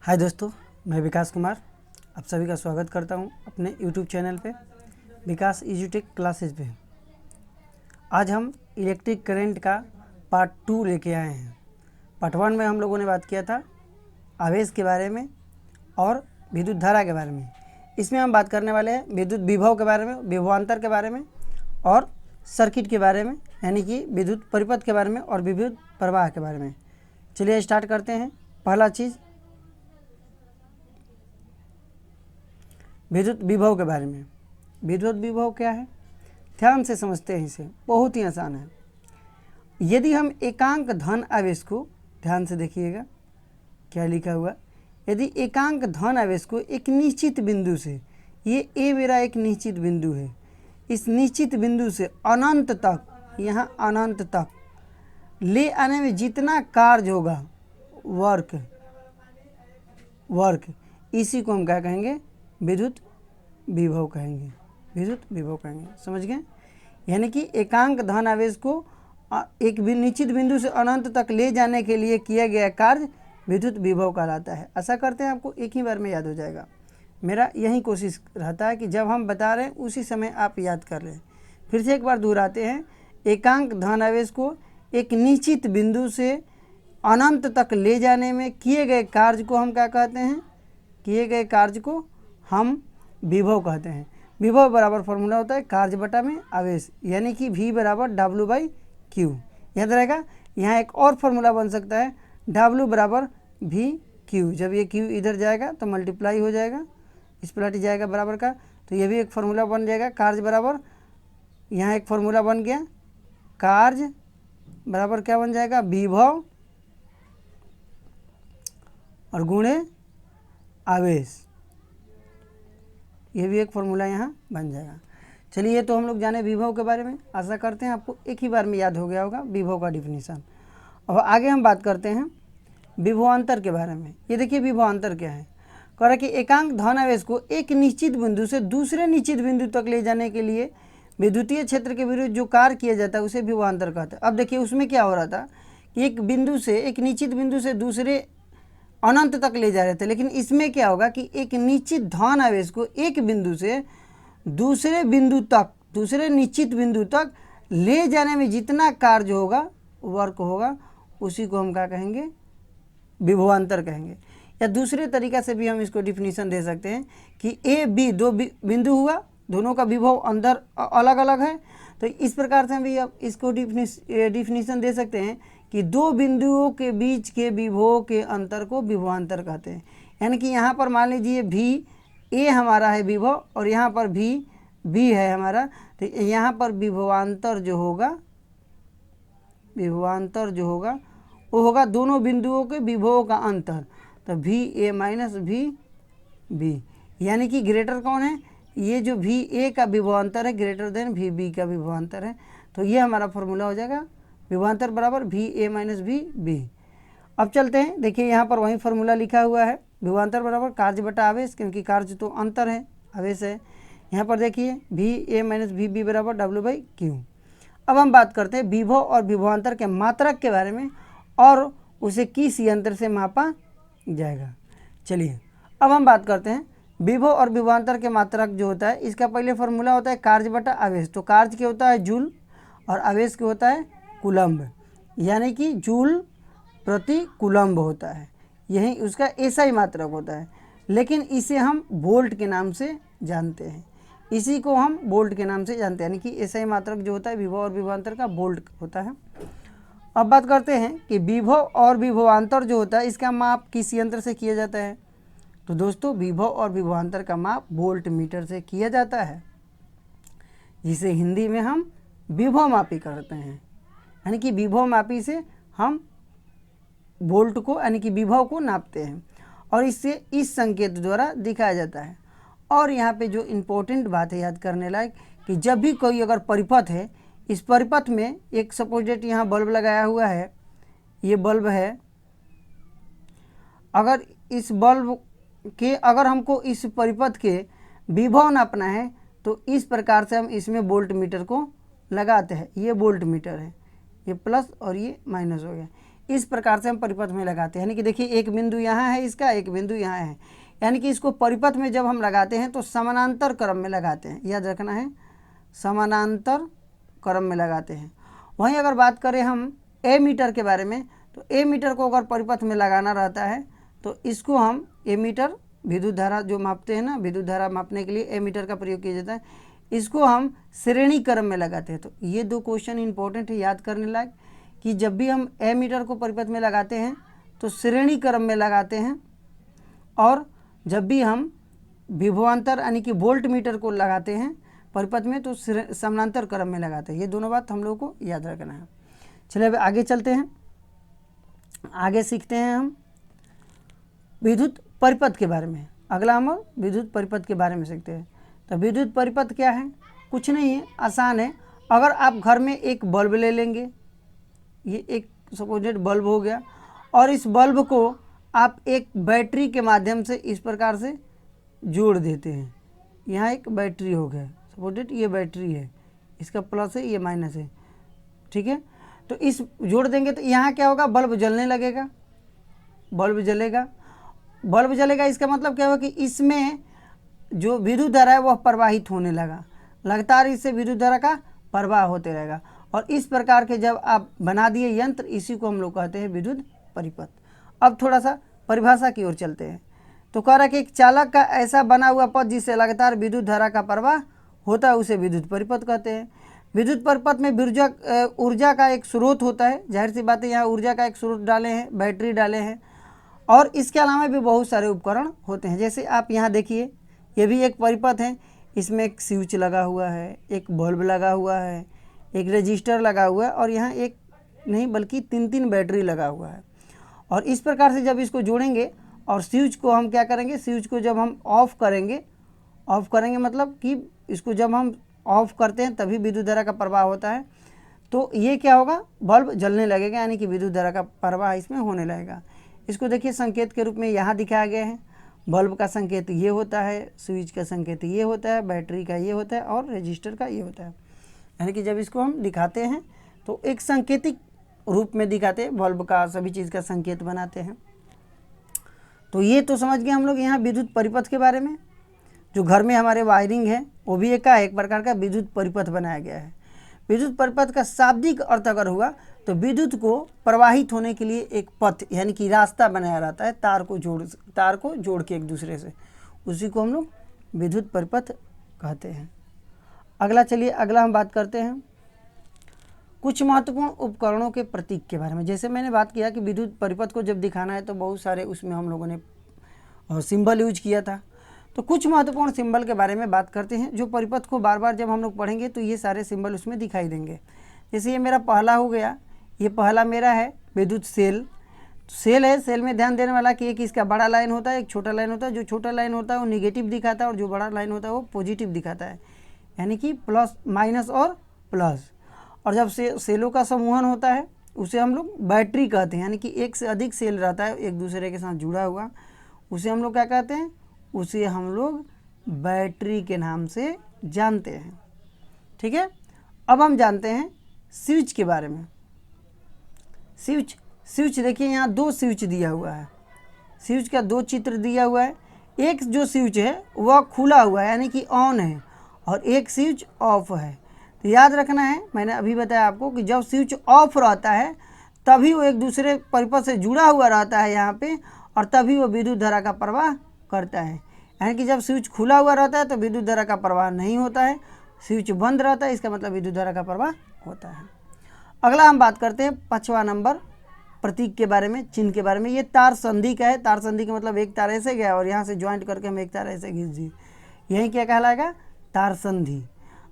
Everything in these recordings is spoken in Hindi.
हाय दोस्तों, मैं विकास कुमार आप सभी का स्वागत करता हूं अपने यूट्यूब चैनल पे विकास एजुटेक क्लासेस पे। आज हम इलेक्ट्रिक करंट का पार्ट 2 लेके आए हैं। पार्ट 1 में हम लोगों ने बात किया था आवेश के बारे में और विद्युत धारा के बारे में। इसमें हम बात करने वाले हैं विद्युत विभव के बारे में, विभवांतर के बारे में और सर्किट के बारे में, यानी कि विद्युत परिपथ के बारे में और विद्युत प्रवाह के बारे में। चलिए स्टार्ट करते हैं। पहला चीज़ विद्युत विभव के बारे में। विद्युत विभव क्या है, ध्यान से समझते हैं इसे, बहुत ही आसान है। यदि हम एकांक धन आवेश को, ध्यान से देखिएगा क्या लिखा हुआ, यदि एकांक धन आवेश को एक निश्चित बिंदु से, ये ए मेरा एक निश्चित बिंदु है, इस निश्चित बिंदु से अनंत तक, यहाँ अनंत तक ले आने में जितना कार्य होगा, वर्क, इसी को हम क्या कहेंगे, विद्युत विभव कहेंगे। विद्युत विभव कहेंगे, समझ गए। यानी कि एकांक धन आवेश को एक निश्चित बिंदु से अनंत तक ले जाने के लिए किया गया कार्य विद्युत विभव कहलाता है। ऐसा करते हैं आपको एक ही बार में याद हो जाएगा। मेरा यही कोशिश रहता है कि जब हम बता रहे हैं उसी समय आप याद कर लें। फिर से एक बार दोहराते हैं, एकांक धन आवेश को एक निश्चित बिंदु से अनंत तक ले जाने में किए गए कार्य को हम क्या कहते हैं, किए गए कार्य को हम विभव कहते हैं। विभव बराबर फॉर्मूला होता है कार्य बटा में आवेश, यानी कि V बराबर W/Q। याद रहेगा। यहाँ एक और फॉर्मूला बन सकता है W बराबर VQ। जब ये Q इधर जाएगा तो मल्टीप्लाई हो जाएगा, इस पलट जाएगा बराबर का, तो ये भी एक फॉर्मूला बन जाएगा। कार्य बराबर, यहाँ एक फॉर्मूला बन गया, कार्य बराबर क्या बन जाएगा, विभव और गुणे आवेश। ये भी एक फॉर्मूला यहाँ बन जाएगा। चलिए, ये तो हम लोग जाने विभव के बारे में। आशा करते हैं आपको एक ही बार में याद हो गया होगा विभव का डिफिनीशन। अब आगे हम बात करते हैं विभवांतर के बारे में। ये देखिए विभवांतर क्या है। कह रहा कि एकांक धन आवेश को एक निश्चित बिंदु से दूसरे निश्चित बिंदु तक ले जाने के लिए विद्युतीय क्षेत्र के विरुद्ध जो कार्य किया जाता है उसे विभवांतर कहते हैं। अब देखिए उसमें क्या हो रहा था कि एक बिंदु से, एक निश्चित बिंदु से दूसरे अनंत तक ले जा रहे थे, लेकिन इसमें क्या होगा कि एक निश्चित धन आवेश को एक बिंदु से दूसरे बिंदु तक, दूसरे निश्चित बिंदु तक ले जाने में जितना कार्य होगा, वर्क होगा, उसी को हम क्या कहेंगे, विभवांतर कहेंगे। या दूसरे तरीका से भी हम इसको डिफिनीशन दे सकते हैं कि ए बी दो बिंदु हुआ, दोनों का विभव अंदर अलग अलग है, तो इस प्रकार से हम भी अब इसको डिफिनीशन दे सकते हैं कि दो बिंदुओं के बीच के विभव के अंतर को विभवांतर कहते हैं। यानी कि यहाँ पर मान लीजिए भी ए हमारा है विभव और यहाँ पर भी बी है हमारा, तो यहाँ पर विभवांतर जो होगा, वो होगा दोनों बिंदुओं के विभवों का अंतर, तो भी ए माइनस भी बी। यानी कि ग्रेटर कौन है, ये जो भी ए का विभवांतर है ग्रेटर देन भी बी का विभवांतर है, तो ये हमारा फॉर्मूला हो जाएगा विभवांतर बराबर भी ए माइनस भी बी। अब चलते हैं, देखिए यहाँ पर वही फॉर्मूला लिखा हुआ है, विभवांतर बराबर कार्य बटा आवेश, क्योंकि कार्य तो अंतर है, आवेश है। यहाँ पर देखिए भी ए माइनस भी बी बराबर W/Q। अब हम बात करते हैं विभव और विभवांतर के मात्रक के बारे में और उसे किस यंत्र से मापा जाएगा। चलिए अब हम बात करते हैं विभव और विभवांतर के मात्रक जो होता है, इसका पहले फॉर्मूला होता है कार्य बटा आवेश। तो कार्य क्या होता है, जूल, और आवेश क्या होता है, कूलम्ब, यानी कि जूल प्रति कूलम्ब होता है, यही उसका ऐसा ही मात्रक होता है। लेकिन इसे हम वोल्ट के नाम से जानते हैं, इसी को हम वोल्ट के नाम से जानते हैं, यानी कि ऐसा ही मात्रक जो होता है विभव और विभवांतर का वोल्ट होता है। अब बात करते हैं कि विभव और विभवांतर जो होता है इसका माप किस यंत्र से किया जाता है। तो दोस्तों विभव और विभवांतर का माप वोल्ट मीटर से किया जाता है, जिसे हिंदी में हम विभव मापी करते हैं। यानी कि विभव मापी से हम वोल्ट को, यानी कि विभव को नापते हैं और इससे इस संकेत द्वारा दिखाया जाता है। और यहाँ पे जो इम्पोर्टेंट बात है याद करने लायक, कि जब भी कोई अगर परिपथ है, इस परिपथ में एक सपोज डेट यहाँ बल्ब लगाया हुआ है, ये बल्ब है, अगर इस बल्ब के, अगर हमको इस परिपथ के विभव नापना है तो इस प्रकार से हम इसमें वोल्ट मीटर को लगाते हैं। ये वोल्ट मीटर है, ये प्लस और ये माइनस हो गया। इस प्रकार से हम परिपथ में लगाते हैं। यानी कि देखिए एक बिंदु यहाँ है इसका, एक बिंदु यहाँ है, यानी कि इसको परिपथ में जब हम लगाते हैं तो समानांतर क्रम में लगाते हैं, याद रखना है, समानांतर क्रम में लगाते हैं। वहीं अगर बात करें हम एमीटर के बारे में, तो एमीटर को अगर परिपथ में लगाना रहता है तो इसको हम एमीटर, विद्युत धारा जो मापते हैं ना, विद्युत धारा मापने के लिए एमीटर का प्रयोग किया जाता है, इसको हम श्रेणी क्रम में लगाते हैं। तो ये दो क्वेश्चन इंपॉर्टेंट है याद करने लायक, कि जब भी हम एमीटर को परिपथ में लगाते हैं तो श्रेणी क्रम में लगाते हैं, और जब भी हम विभवांतर यानी कि वोल्ट मीटर को लगाते हैं परिपथ में तो समानांतर क्रम में लगाते हैं। ये दोनों बात हम लोग को याद रखना है। चलिए अब आगे चलते हैं, आगे सीखते हैं हम विद्युत परिपथ के बारे में। अगला हम विद्युत परिपथ के बारे में सीखते हैं। तो विद्युत परिपथ क्या है? कुछ नहीं है, आसान है। अगर आप घर में एक बल्ब ले लेंगे, ये एक सपोजेड बल्ब हो गया, और इस बल्ब को आप एक बैटरी के माध्यम से इस प्रकार से जोड़ देते हैं। यहाँ एक बैटरी हो गया, सपोजेड ये बैटरी है, इसका प्लस है, ये माइनस है, ठीक है। तो इस जोड़ देंगे तो यहाँ क्या होगा, बल्ब जलने लगेगा, बल्ब जलेगा। बल्ब जलेगा इसका मतलब क्या होगा कि इसमें जो विद्युत धारा है वह प्रवाहित होने लगा, लगातार इससे विद्युत धारा का प्रवाह होते रहेगा। और इस प्रकार के जब आप बना दिए यंत्र, इसी को हम लोग कहते हैं विद्युत परिपथ। अब थोड़ा सा परिभाषा की ओर चलते हैं। तो कह रहा है कि एक चालक का ऐसा बना हुआ पथ जिससे लगातार विद्युत धारा का प्रवाह होता है उसे विद्युत परिपथ कहते हैं। विद्युत परिपथ में ऊर्जा का एक स्रोत होता है, जाहिर सी बात है यहाँ ऊर्जा का एक स्रोत डाले हैं, बैटरी डाले हैं, और इसके अलावा भी बहुत सारे उपकरण होते हैं। जैसे आप यहाँ देखिए, ये भी एक परिपथ है, इसमें एक स्विच लगा हुआ है, एक बल्ब लगा हुआ है, एक रजिस्टर लगा हुआ है, और यहाँ एक नहीं बल्कि 3 बैटरी लगा हुआ है। और इस प्रकार से जब इसको जोड़ेंगे और स्विच को हम क्या करेंगे, स्विच को जब हम ऑफ करेंगे मतलब कि इसको जब हम ऑफ करते हैं तभी विद्युत धारा का प्रवाह होता है। तो ये क्या होगा, बल्ब जलने लगेगा, यानी कि विद्युत धारा का प्रवाह इसमें होने लगेगा। इसको देखिए संकेत के रूप में यहाँ दिखाया गया है। बल्ब का संकेत ये होता है, स्विच का संकेत ये होता है, बैटरी का ये होता है, और रजिस्टर का ये होता है। यानी कि जब इसको हम दिखाते हैं तो एक सांकेतिक रूप में दिखाते हैं, बल्ब का सभी चीज़ का संकेत बनाते हैं। तो ये तो समझ गए हम लोग यहाँ विद्युत परिपथ के बारे में। जो घर में हमारे वायरिंग है वो भी एक प्रकार का विद्युत परिपथ बनाया गया है। विद्युत परिपथ का शाब्दिक अर्थ अगर हुआ तो विद्युत को प्रवाहित होने के लिए एक पथ यानी कि रास्ता बनाया रहता है, तार को जोड़ के एक दूसरे से, उसी को हम लोग विद्युत परिपथ कहते हैं। अगला हम बात करते हैं कुछ महत्वपूर्ण उपकरणों के प्रतीक के बारे में। जैसे मैंने बात किया कि विद्युत परिपथ को जब दिखाना है तो बहुत सारे उसमें हम लोगों ने सिंबल यूज किया था। तो कुछ महत्वपूर्ण सिंबल के बारे में बात करते हैं, जो परिपथ को बार बार जब हम लोग पढ़ेंगे तो ये सारे सिंबल उसमें दिखाई देंगे। जैसे ये मेरा पहला हो गया, ये पहला मेरा है विद्युत सेल है। सेल में ध्यान देने वाला कि एक इसका बड़ा लाइन होता है, एक छोटा लाइन होता है। जो छोटा लाइन होता है वो निगेटिव दिखाता है और जो बड़ा लाइन होता है वो पॉजिटिव दिखाता है, यानी कि प्लस माइनस और प्लस। और जब सेलों का समूहन होता है उसे हम लोग बैटरी कहते हैं, यानी कि एक से अधिक सेल रहता है एक दूसरे के साथ जुड़ा हुआ, उसे हम लोग क्या कहते हैं, उसे हम लोग बैटरी के नाम से जानते हैं। ठीक है, अब हम जानते हैं स्विच के बारे में। स्विच देखिए यहाँ 2 स्विच दिया हुआ है, स्विच का 2 चित्र दिया हुआ है। एक जो स्विच है वह खुला हुआ है यानी कि ऑन है, और एक स्विच ऑफ है। तो याद रखना है, मैंने अभी बताया आपको कि जब स्विच ऑफ रहता है तभी वो एक दूसरे परिपथ से जुड़ा हुआ रहता है यहाँ पे, और तभी वो विद्युत धारा का प्रवाह करता है। यानी कि जब स्विच खुला हुआ रहता है तो विद्युत धारा का प्रवाह नहीं होता है, स्विच बंद रहता है इसका मतलब विद्युत धारा का प्रवाह होता है। अगला हम बात करते हैं 5वां नंबर प्रतीक के बारे में, चिन्ह के बारे में। ये तार संधि का है। तार संधि का मतलब एक तार ऐसे गया और यहाँ से ज्वाइंट करके हम एक तार ऐसे खींच दिए, यही क्या कहलाएगा, तार संधि।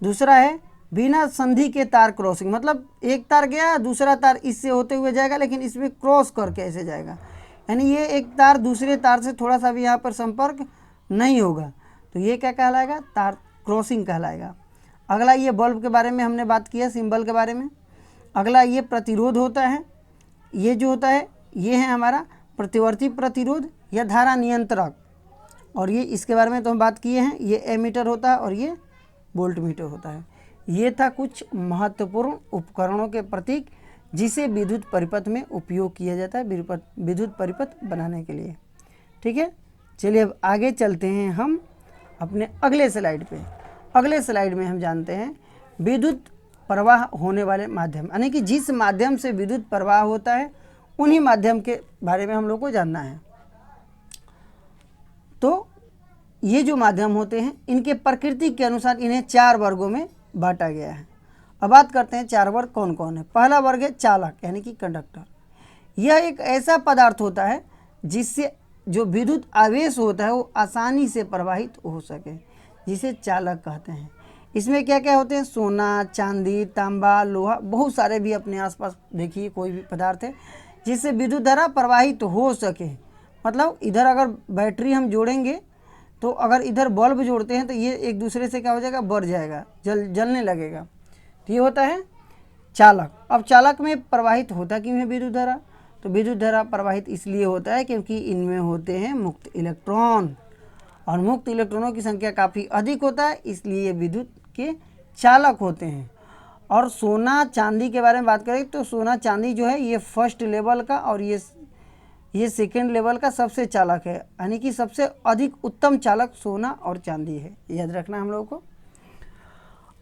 दूसरा है बिना संधि के तार क्रॉसिंग, मतलब एक तार गया दूसरा तार इससे होते हुए जाएगा लेकिन इसमें क्रॉस करके ऐसे जाएगा, यानी ये एक तार दूसरे तार से थोड़ा सा भी यहाँ पर संपर्क नहीं होगा, तो ये क्या कहलाएगा, तार क्रॉसिंग कहलाएगा। अगला ये बल्ब के बारे में हमने बात किया, सिंबल के बारे में। अगला ये प्रतिरोध होता है, ये जो होता है ये है हमारा प्रतिवर्ती प्रतिरोध या धारा नियंत्रक, और ये इसके बारे में तो हम बात किए हैं। ये एमीटर होता है और ये वोल्ट मीटर होता है। ये था कुछ महत्वपूर्ण उपकरणों के प्रतीक जिसे विद्युत परिपथ में उपयोग किया जाता है विद्युत परिपथ बनाने के लिए। ठीक है, चलिए अब आगे चलते हैं हम अपने अगले स्लाइड पे। अगले स्लाइड में हम जानते हैं विद्युत प्रवाह होने वाले माध्यम, यानी कि जिस माध्यम से विद्युत प्रवाह होता है उन्हीं माध्यम के बारे में हम लोग को जानना है। तो ये जो माध्यम होते हैं इनके प्रकृति के अनुसार इन्हें 4 वर्गों में बांटा गया है। अब बात करते हैं 4 वर्ग कौन कौन है। पहला वर्ग है चालक, यानी कि कंडक्टर। यह एक ऐसा पदार्थ होता है जिससे जो विद्युत आवेश होता है वो आसानी से प्रवाहित हो सके, जिसे चालक कहते हैं। इसमें क्या क्या होते हैं, सोना, चांदी, तांबा, लोहा, बहुत सारे भी अपने आसपास देखिए कोई भी पदार्थ है जिससे विद्युत धारा प्रवाहित हो सके। मतलब इधर अगर बैटरी हम जोड़ेंगे तो अगर इधर बल्ब जोड़ते हैं तो ये एक दूसरे से क्या हो जाएगा, बढ़ जाएगा, जलने लगेगा। तो ये होता है चालक। अब चालक में प्रवाहित होता क्यों है विद्युत धारा, तो विद्युत धारा प्रवाहित इसलिए होता है क्योंकि इनमें होते हैं मुक्त इलेक्ट्रॉन, और मुक्त इलेक्ट्रॉनों की संख्या काफ़ी अधिक होता है, इसलिए विद्युत के चालक होते हैं। और सोना चांदी के बारे में बात करें तो सोना चांदी जो है ये फर्स्ट लेवल का और ये सेकेंड लेवल का सबसे चालक है, यानी कि सबसे अधिक उत्तम चालक सोना और चांदी है, याद रखना हम लोगों को।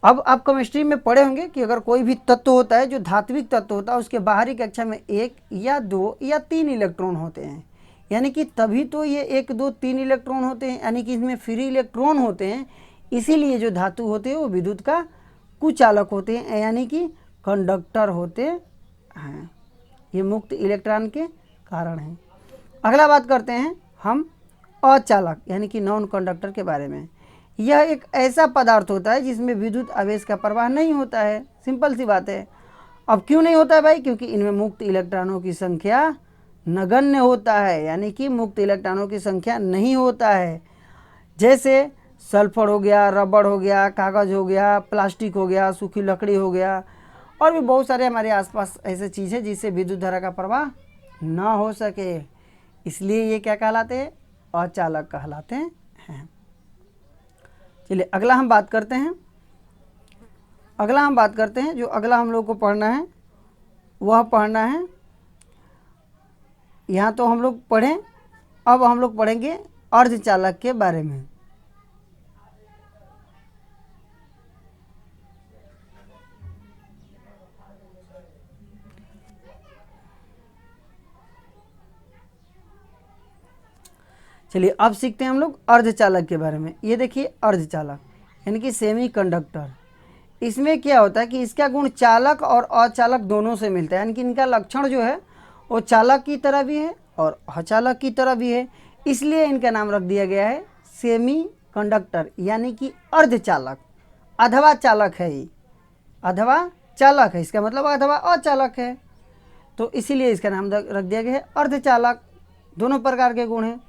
अब आप केमिस्ट्री में पढ़े होंगे कि अगर कोई भी तत्व होता है जो धात्विक तत्व होता है उसके बाहरी कक्षा में 1 या 2 या 3 इलेक्ट्रॉन होते हैं, यानी कि तभी तो ये 1 2 3 इलेक्ट्रॉन होते हैं, यानी कि इसमें फ्री इलेक्ट्रॉन होते हैं। इसीलिए जो धातु होते हैं वो विद्युत का कुचालक होते हैं, यानी कि कंडक्टर होते हैं। ये मुक्त इलेक्ट्रॉन के कारण हैं। अगला बात करते हैं हम अचालक, यानी कि नॉन कंडक्टर के बारे में। यह एक ऐसा पदार्थ होता है जिसमें विद्युत आवेश का प्रवाह नहीं होता है, सिंपल सी बात है। अब क्यों नहीं होता है भाई, क्योंकि इनमें मुक्त इलेक्ट्रॉनों की संख्या नगण्य होता है, यानी कि मुक्त इलेक्ट्रॉनों की संख्या नहीं होता है। जैसे सल्फर हो गया, रबड़ हो गया, कागज़ हो गया, प्लास्टिक हो गया, सूखी लकड़ी हो गया, और भी बहुत सारे हमारे आसपास ऐसे चीज़ है जिससे विद्युत धारा का प्रवाह ना हो सके, इसलिए ये क्या कहलाते हैं, अचालक कहलाते हैं। चलिए अगला हम बात करते हैं। जो अगला हम लोग को पढ़ना है वह पढ़ना है, यहाँ तो हम लोग पढ़ें, अब हम लोग पढ़ेंगे अर्धचालक के बारे में। चलिए अब सीखते हैं हम लोग अर्धचालक के बारे में। ये देखिए अर्धचालक यानी कि सेमी कंडक्टर। इसमें क्या होता है कि इसका गुण चालक और अचालक दोनों से मिलता है, यानी कि इनका लक्षण जो है वो चालक की तरह भी है और अचालक की तरह भी है, इसलिए इनका नाम रख दिया गया है सेमी कंडक्टर, यानी कि अर्धचालक। अथवा चालक है, ये अथवा चालक है, इसका मतलब अथवा अचालक है, तो इसीलिए इसका नाम रख दिया गया है अर्धचालक। दोनों प्रकार के गुण हैं।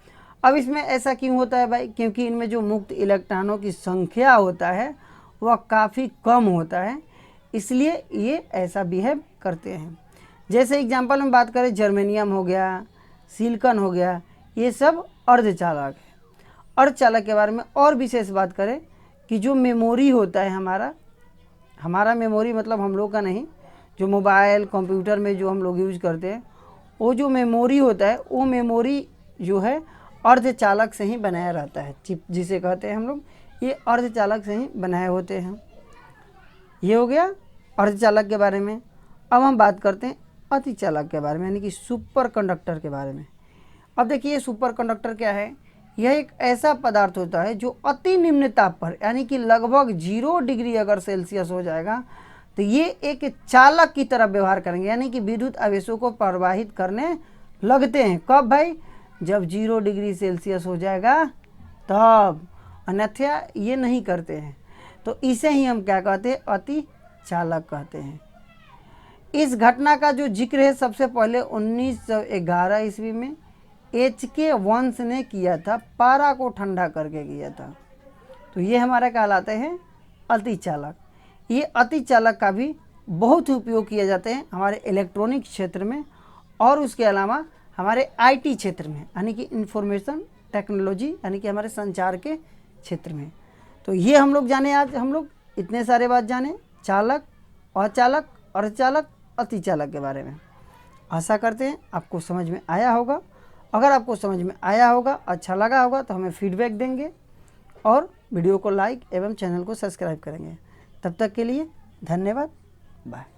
अब इसमें ऐसा क्यों होता है भाई, क्योंकि इनमें जो मुक्त इलेक्ट्रॉनों की संख्या होता है वह काफ़ी कम होता है, इसलिए ये ऐसा बिहेव करते हैं। जैसे एग्जांपल में बात करें, जर्मेनियम हो गया, सिलिकॉन हो गया, ये सब अर्धचालक है। अर्धचालक के बारे में और विशेष बात करें कि जो मेमोरी होता है हमारा मेमोरी मतलब हम लोग का नहीं, जो मोबाइल कंप्यूटर में जो हम लोग यूज करते हैं, वो जो मेमोरी होता है वो मेमोरी जो है अर्धचालक से ही बनाया रहता है। चिप जिसे कहते हैं हम लोग, ये अर्धचालक से ही बनाए होते हैं। ये हो गया अर्धचालक के बारे में। अब हम बात करते हैं अतिचालक के बारे में, यानी कि सुपर कंडक्टर के बारे में। अब देखिए सुपर कंडक्टर क्या है, यह एक ऐसा पदार्थ होता है जो अति निम्न ताप पर, यानी कि लगभग 0 डिग्री अगर सेल्सियस हो जाएगा तो ये एक चालक की तरह व्यवहार करेंगे, यानी कि विद्युत आवेशों को प्रवाहित करने लगते हैं। कब भाई, जब 0 डिग्री सेल्सियस हो जाएगा तब, अन्यथा ये नहीं करते हैं। तो इसे ही हम क्या कहते हैं, अति चालक कहते हैं। इस घटना का जो जिक्र है सबसे पहले 1911 ईस्वी में HK वंश ने किया था, पारा को ठंडा करके किया था। तो ये हमारा कहलाते हैं अतिचालक। ये अतिचालक का भी बहुत उपयोग किए जाते हैं हमारे इलेक्ट्रॉनिक क्षेत्र में, और उसके अलावा हमारे IT क्षेत्र में, यानी कि इंफॉर्मेशन टेक्नोलॉजी, यानी कि हमारे संचार के क्षेत्र में। तो ये हम लोग जाने, आज हम लोग इतने सारे बात जाने, चालक, अचालक, अर्धचालक अति चालक के बारे में। आशा करते हैं आपको समझ में आया होगा। अगर आपको समझ में आया होगा, अच्छा लगा होगा तो हमें फीडबैक देंगे और वीडियो को लाइक एवं चैनल को सब्सक्राइब करेंगे। तब तक के लिए धन्यवाद, बाय।